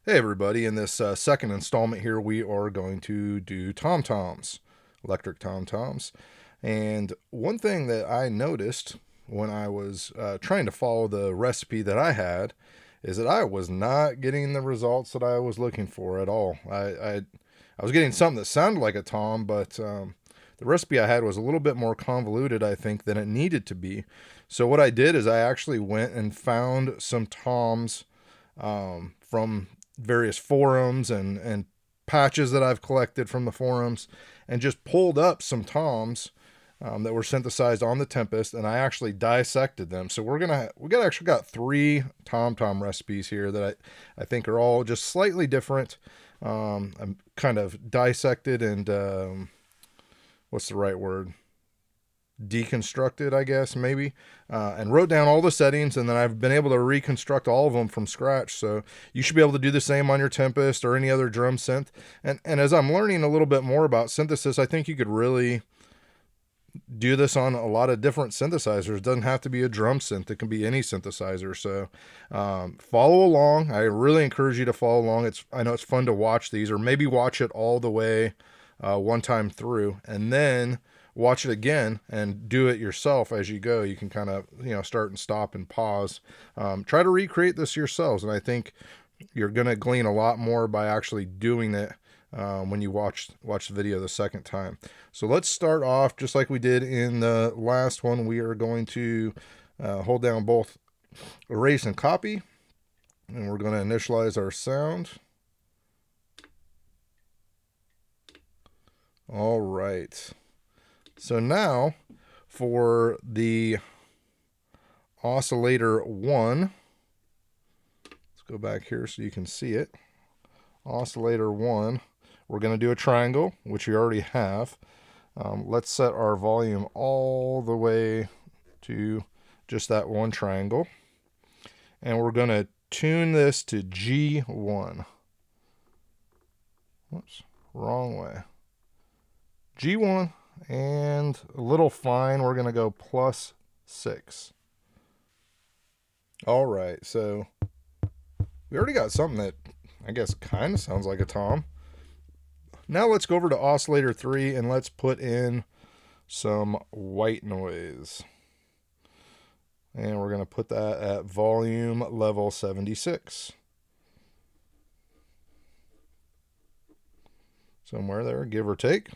Hey everybody, in this second installment here, we are going to do tom-toms, electric tom-toms. And one thing that I noticed when I was trying to follow the recipe that I had is that I was not getting the results that I was looking for at all. I was getting something that sounded like a tom, but the recipe I had was a little bit more convoluted, I think, than it needed to be. So what I did is I actually went and found some toms from various forums and patches that I've collected from the forums, and just pulled up some toms that were synthesized on the Tempest, and I actually dissected them. So we actually got three tom recipes here that I think are all just slightly different. I'm kind of dissected and what's the right word? Deconstructed, I guess, maybe, and wrote down all the settings, and then I've been able to reconstruct all of them from scratch. So you should be able to do the same on your Tempest or any other drum synth. And as I'm learning a little bit more about synthesis, I think you could really do this on a lot of different synthesizers. It doesn't have to be a drum synth. It can be any synthesizer. So follow along. I really encourage you to follow along. I know it's fun to watch these, or maybe watch it all the way one time through, and then watch it again and do it yourself as you go. You can kind of, start and stop and pause. Try to recreate this yourselves, and I think you're going to glean a lot more by actually doing it when you watch the video the second time. So let's start off just like we did in the last one. We are going to hold down both erase and copy, and we're going to initialize our sound. All right. So now for the oscillator 1, let's go back here so you can see it. Oscillator 1, we're going to do a triangle, which we already have. Let's set our volume all the way to just that one triangle. And we're going to tune this to G1. Whoops, wrong way. G1. And a little fine, we're going to go +6. All right, so we already got something that I guess kind of sounds like a tom. Now let's go over to oscillator 3 and let's put in some white noise. And we're going to put that at volume level 76. Somewhere there, give or take.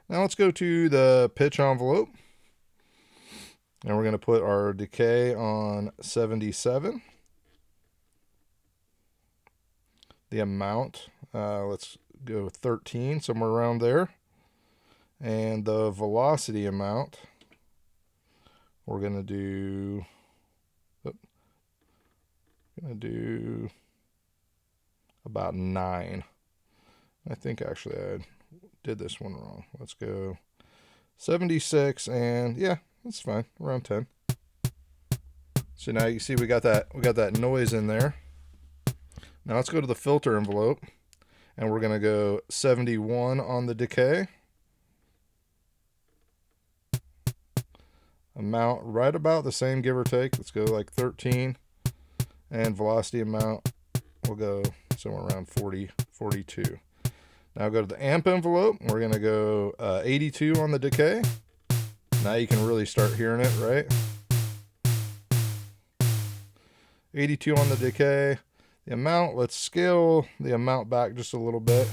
Now let's go to the pitch envelope, and we're going to put our decay on 77. The amount, let's go 13, somewhere around there. And the velocity amount, we're going to do about 9. I think actually I did this one wrong. Let's go 76, and yeah, that's fine, around 10. So now you see we got that noise in there. Now let's go to the filter envelope, and we're going to go 71 on the decay. Amount right about the same, give or take. Let's go like 13. And velocity amount, we'll go somewhere around 40, 42. Now go to the amp envelope. We're going to go 82 on the decay. Now you can really start hearing it, right? 82 on the decay. The amount, let's scale the amount back just a little bit.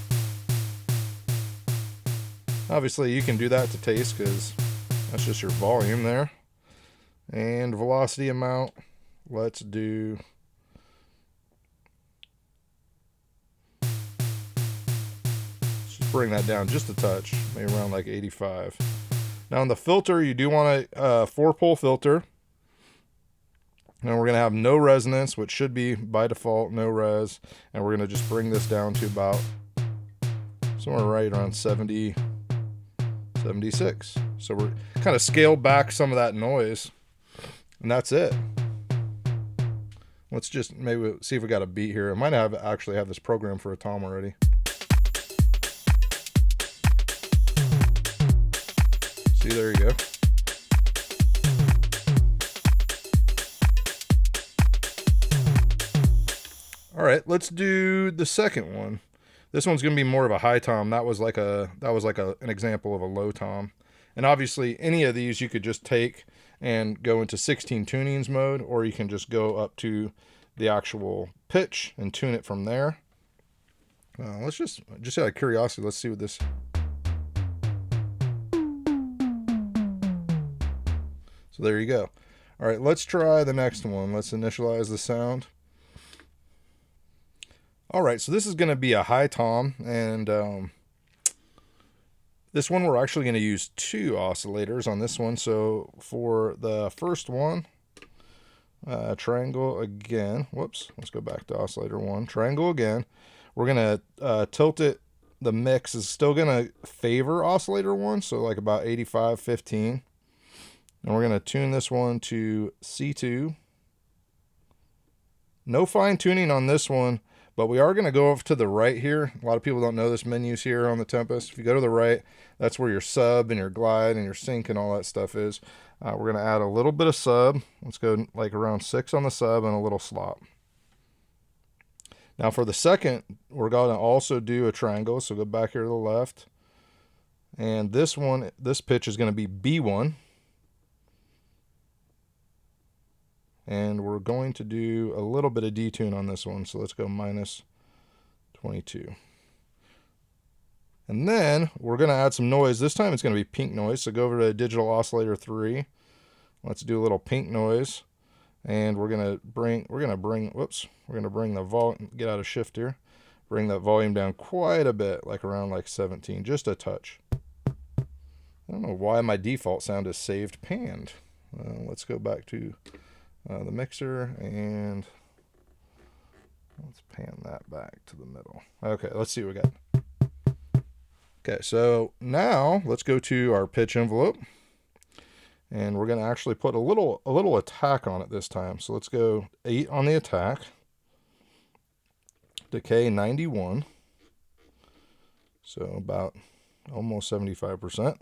Obviously, you can do that to taste because that's just your volume there. And velocity amount, let's do... bring that down just a touch, maybe around like 85. Now on the filter, you do want a 4-pole filter. And we're going to have no resonance, which should be by default no res. And we're going to just bring this down to about somewhere right around 70, 76. So we're kind of scaled back some of that noise. And that's it. Let's just maybe see if we got a beat here. I might actually have this program for a tom already. See, there you go. All right. right, let's do the second one. This one's going to be more of a high tom. That was like an example of a low tom. And obviously, any of these you could just take and go into 16 tunings mode, or you can just go up to the actual pitch and tune it from there. Let's just out of curiosity, let's see what this. So there you go. All right, let's try the next one. Let's initialize the sound. All right, so this is going to be a high tom, and this one we're actually going to use 2 oscillators on this one. So for the first one, triangle again. Whoops, let's go back to oscillator 1. Triangle again. We're going to tilt it. The mix is still going to favor oscillator 1, so like about 85-15. And we're going to tune this one to C2. No fine tuning on this one, but we are going to go off to the right here. A lot of people don't know this menu's here on the Tempest. If you go to the right, that's where your sub and your glide and your sync and all that stuff is. We're going to add a little bit of sub. Let's go like around 6 on the sub and a little slop. Now for the second, we're going to also do a triangle. So go back here to the left. And this one, this pitch is going to be B1. And we're going to do a little bit of detune on this one. So let's go -22. And then we're going to add some noise. This time it's going to be pink noise. So go over to digital oscillator 3. Let's do a little pink noise. And we're going to bring the volume, get out of shift here. Bring that volume down quite a bit, like around like 17, just a touch. I don't know why my default sound is saved panned. Let's go back to the mixer, and let's pan that back to the middle. Okay, let's see what we got. Okay, so now let's go to our pitch envelope, and we're going to actually put a little attack on it this time. So let's go 8 on the attack, decay 91, so about almost 75%.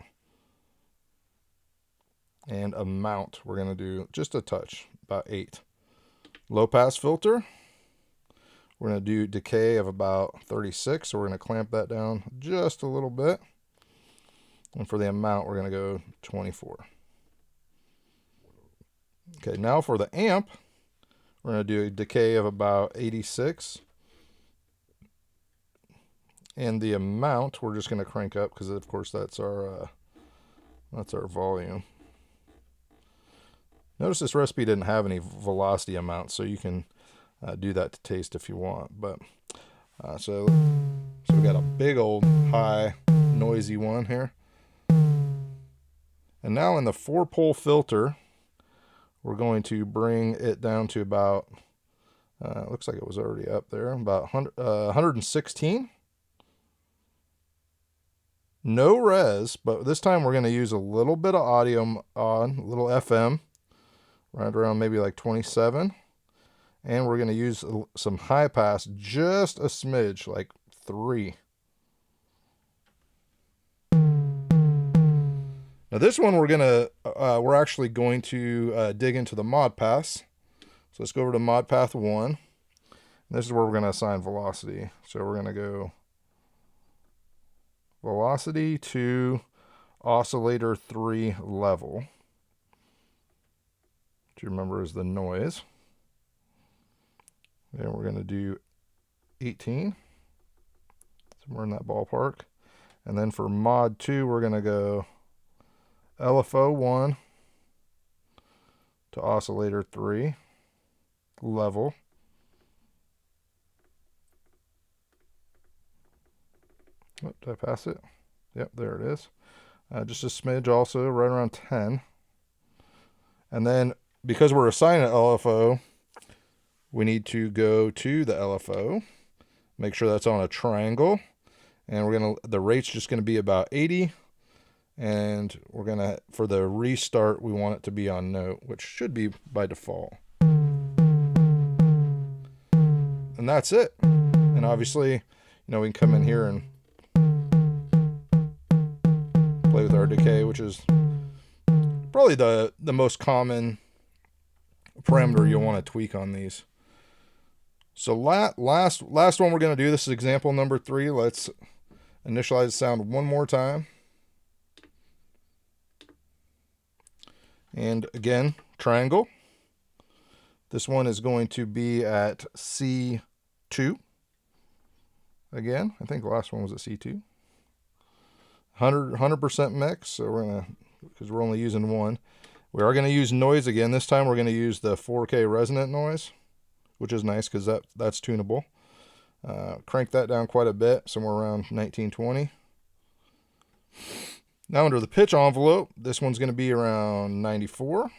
And amount, we're going to do just a touch, about 8. Low pass filter, we're going to do decay of about 36, so we're going to clamp that down just a little bit. And for the amount, we're going to go 24. Okay, now for the amp, we're going to do a decay of about 86. And the amount, we're just going to crank up because, of course, that's our volume. Notice this recipe didn't have any velocity amounts, so you can do that to taste if you want. But so we got a big old high noisy one here. And now in the 4-pole filter, we're going to bring it down to about, looks like it was already up there, about 116. No res, but this time we're going to use a little bit of audio on, a little FM. Right around maybe like 27. And we're going to use some high pass, just a smidge, like 3. Now this one we're actually going to dig into the mod paths. So let's go over to mod path 1. This is where we're going to assign velocity. So we're going to go velocity to oscillator 3 level. You remember is the noise. Then we're going to do 18, somewhere in that ballpark. And then for mod 2, we're going to go LFO 1 to oscillator 3 level. Oh, did I pass it? Yep, there it is. Just a smidge also, right around 10. And then because we're assigning an LFO, we need to go to the LFO, make sure that's on a triangle, and the rate's just going to be about 80, and we're going to, for the restart, we want it to be on note, which should be by default. And that's it. And obviously, we can come in here and play with our decay, which is probably the most common parameter you'll want to tweak on these. So last one we're going to do, this is example number 3. Let's initialize the sound one more time. And again, triangle. This one is going to be at C2. Again, I think the last one was at C2. 100% mix, so we're going to, because we're only using one. We are going to use noise again. This time we're going to use the 4K resonant noise, which is nice because that's tunable. Crank that down quite a bit, somewhere around 1920. Now under the pitch envelope, this one's going to be around 94.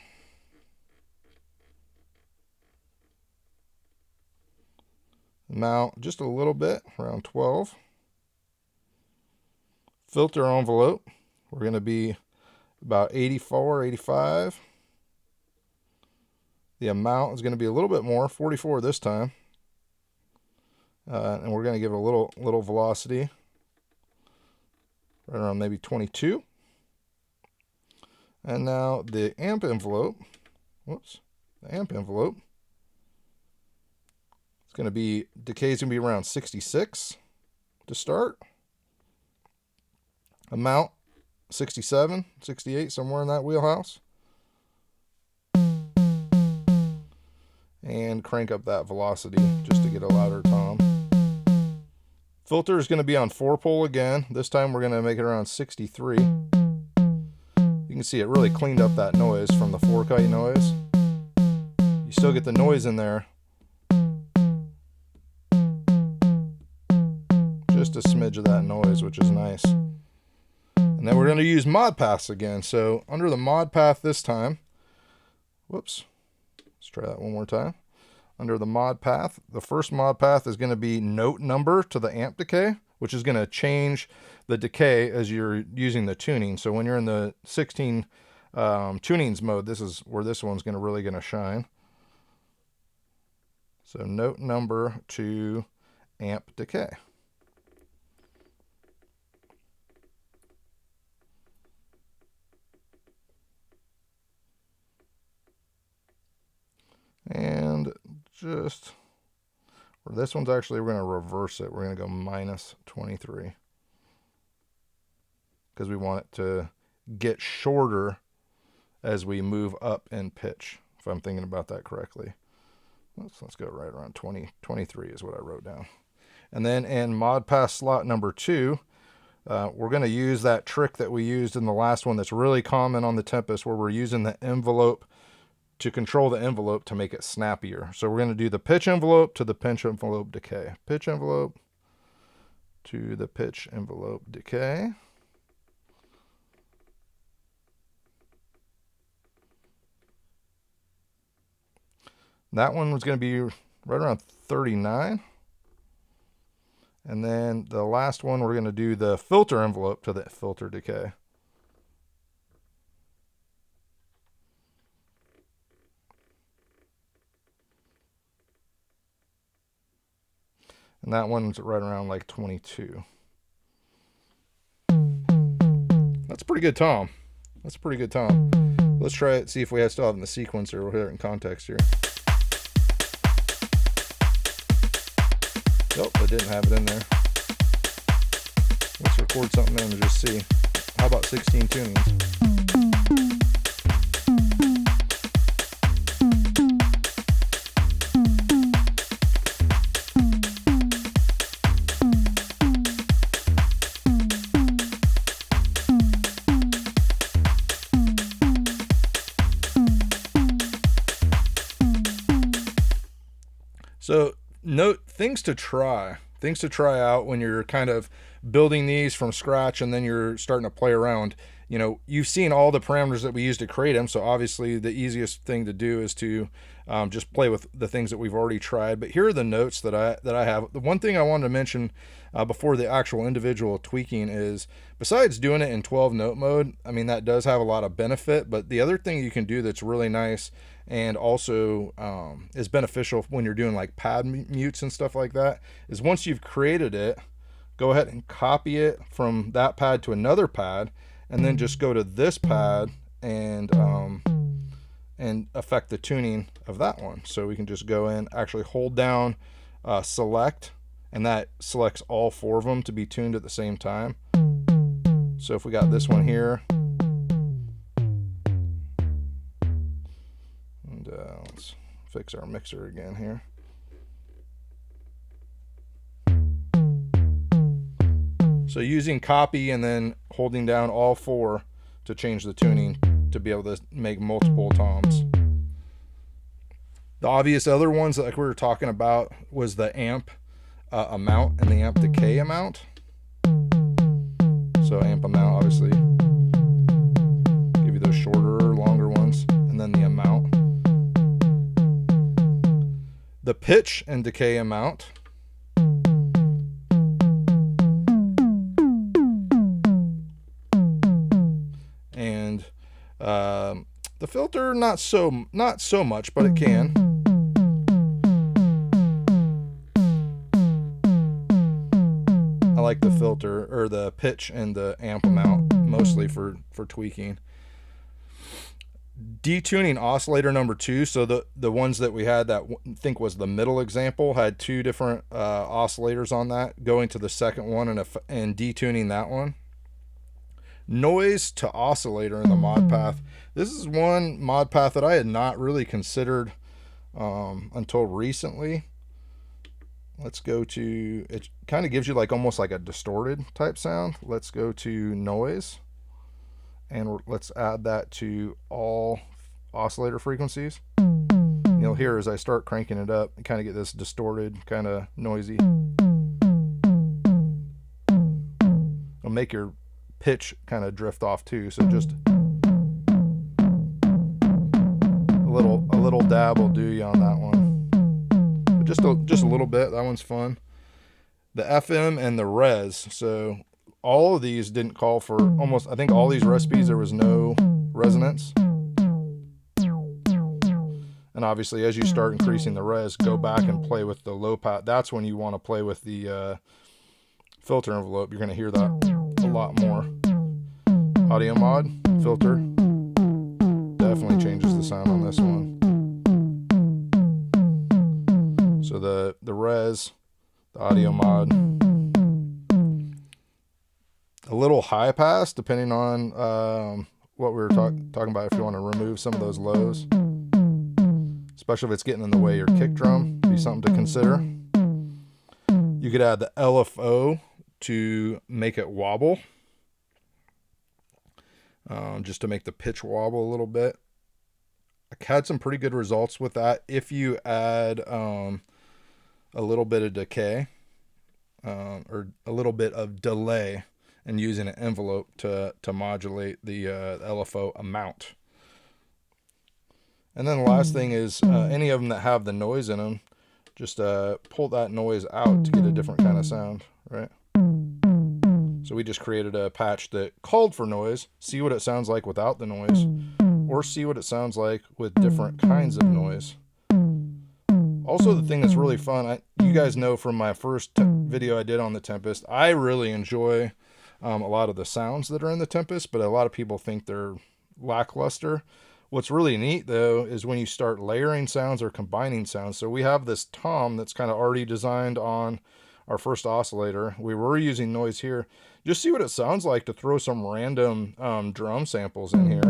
Mount just a little bit, around 12. Filter envelope, we're going to be about 84, 85. The amount is going to be a little bit more, 44 this time. And we're going to give it a little velocity, right around maybe 22. And now the amp envelope, the amp envelope, it's going to be, decay is going to be around 66 to start. Amount, 67, 68, somewhere in that wheelhouse. And crank up that velocity just to get a louder tom. Filter is going to be on 4-pole again. This time we're going to make it around 63. You can see it really cleaned up that noise from the 4K noise. You still get the noise in there. Just a smidge of that noise, which is nice. And then we're going to use mod paths again. So under the mod path this time, let's try that one more time. Under the mod path, the first mod path is going to be note number to the amp decay, which is going to change the decay as you're using the tuning. So when you're in the 16 tunings mode, this is where this one's really going to shine. So note number to amp decay. And just, or this one's actually, we're going to reverse it. We're going to go minus 23. Because we want it to get shorter as we move up in pitch, if I'm thinking about that correctly. Let's go right around 23 is what I wrote down. And then in mod pass slot number 2, we're going to use that trick that we used in the last one that's really common on the Tempest, where we're using the envelope to control the envelope to make it snappier. So we're going to do the pitch envelope to the pitch envelope decay. Pitch envelope to the pitch envelope decay. That one was going to be right around 39. And then the last one, we're going to do the filter envelope to the filter decay. And that one's right around like 22. That's a pretty good tom. That's a pretty good tom. Let's try it, see if we still have it in the sequencer. We'll hear it in context here. Nope, I didn't have it in there. Let's record something in and just see. How about 16 tunings? So note things to try out when you're kind of building these from scratch and then you're starting to play around. You know, you've seen all the parameters that we use to create them, so obviously the easiest thing to do is to just play with the things that we've already tried. But here are the notes that I have. The one thing I wanted to mention before the actual individual tweaking is, besides doing it in 12 note mode, I mean, that does have a lot of benefit, but the other thing you can do that's really nice and also is beneficial when you're doing like pad mutes and stuff like that is, once you've created it, go ahead and copy it from that pad to another pad, and then just go to this pad and affect the tuning of that one. So we can just go in, actually hold down select, and that selects all 4 of them to be tuned at the same time. So if we got this one here, and let's fix our mixer again here. So using copy and then holding down all 4 to change the tuning to be able to make multiple toms. The obvious other ones like we were talking about was the amp amount and the amp decay amount. So amp amount, obviously, give you those shorter or longer ones, and then the amount. The pitch and decay amount. And the filter, not so much, but it can. I like the filter, or the pitch and the amp amount, mostly for tweaking. Detuning oscillator number 2, so the ones that we had, that I think was the middle example, had 2 different oscillators on that, going to the second one and detuning that one. Noise to oscillator in the mod path. This is one mod path that I had not really considered until recently. Let's go to, it kind of gives you like almost like a distorted type sound. Let's go to noise, and let's add that to all oscillator frequencies. You'll hear as I start cranking it up, you kind of get this distorted, kind of noisy. It'll make your pitch kind of drift off too, so just a little dab will do you on that one, but just a little bit. That one's fun. The FM and the res, so all of these didn't call for, almost, I think all these recipes there was no resonance. And obviously as you start increasing the res, go back and play with the low pass. That's when you want to play with the filter envelope. You're going to hear that a lot more. Audio mod, filter, definitely changes the sound on this one. So the res, the audio mod, a little high pass depending on what we were talking about, if you want to remove some of those lows, especially if it's getting in the way of your kick drum, be something to consider. You could add the LFO to make it wobble, just to make the pitch wobble a little bit. I had some pretty good results with that. If you add a little bit of decay or a little bit of delay, and using an envelope to modulate the LFO amount. And then the last thing is any of them that have the noise in them, just pull that noise out to get a different kind of sound, right? So we just created a patch that called for noise, see what it sounds like without the noise, or see what it sounds like with different kinds of noise. Also, the thing that's really fun, you guys know from my first video I did on the Tempest, I really enjoy a lot of the sounds that are in the Tempest, but a lot of people think they're lackluster. What's really neat though is when you start layering sounds or combining sounds. So we have this tom that's kind of already designed on our first oscillator. We were using noise here. Just see what it sounds like to throw some random drum samples in here.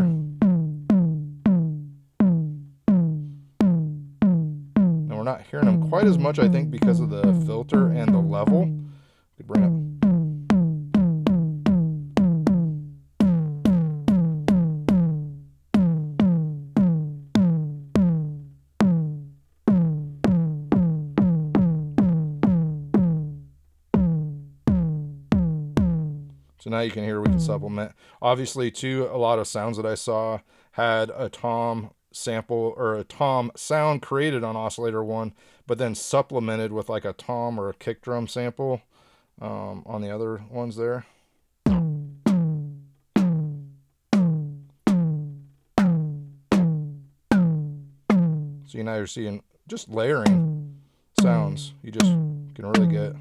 And we're not hearing them quite as much, I think, because of the filter and the level. We could bring up. So now you can hear we can supplement. Obviously, too, a lot of sounds that I saw had a tom sample or a tom sound created on oscillator 1, but then supplemented with like a tom or a kick drum sample on the other ones there. So now you're seeing just layering sounds. You just can really get.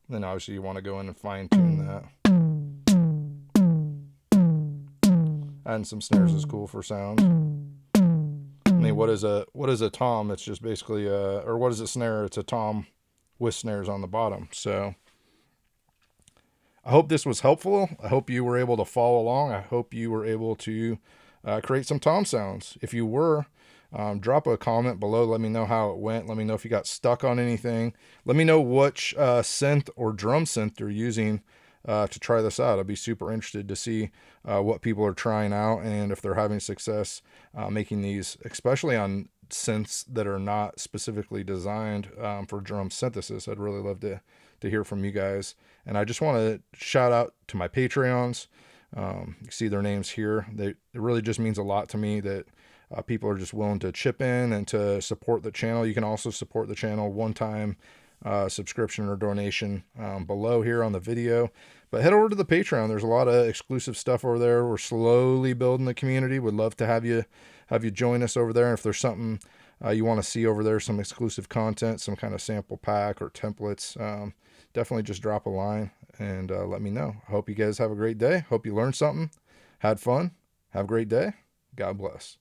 Then obviously you want to go in and fine tune that. Adding some snares is cool for sound. mean, what is a tom? It's just basically or what is a snare? It's a tom with snares on the bottom. So I hope this was helpful. I hope you were able to follow along. I hope you were able to create some tom sounds. If you were, drop a comment below. Let me know how it went. Let me know if you got stuck on anything. Let me know which synth or drum synth you're using to try this out. I'd be super interested to see what people are trying out and if they're having success making these, especially on synths that are not specifically designed for drum synthesis. I'd really love to hear from you guys. And I just want to shout out to my Patreons. You see their names here. It really just means a lot to me that people are just willing to chip in and to support the channel. You can also support the channel one-time subscription or donation below here on the video. But head over to the Patreon. There's a lot of exclusive stuff over there. We're slowly building the community. Would love to have you join us over there. And if there's something you want to see over there, some exclusive content, some kind of sample pack or templates, definitely just drop a line and let me know. I hope you guys have a great day. Hope you learned something, had fun. Have a great day. God bless.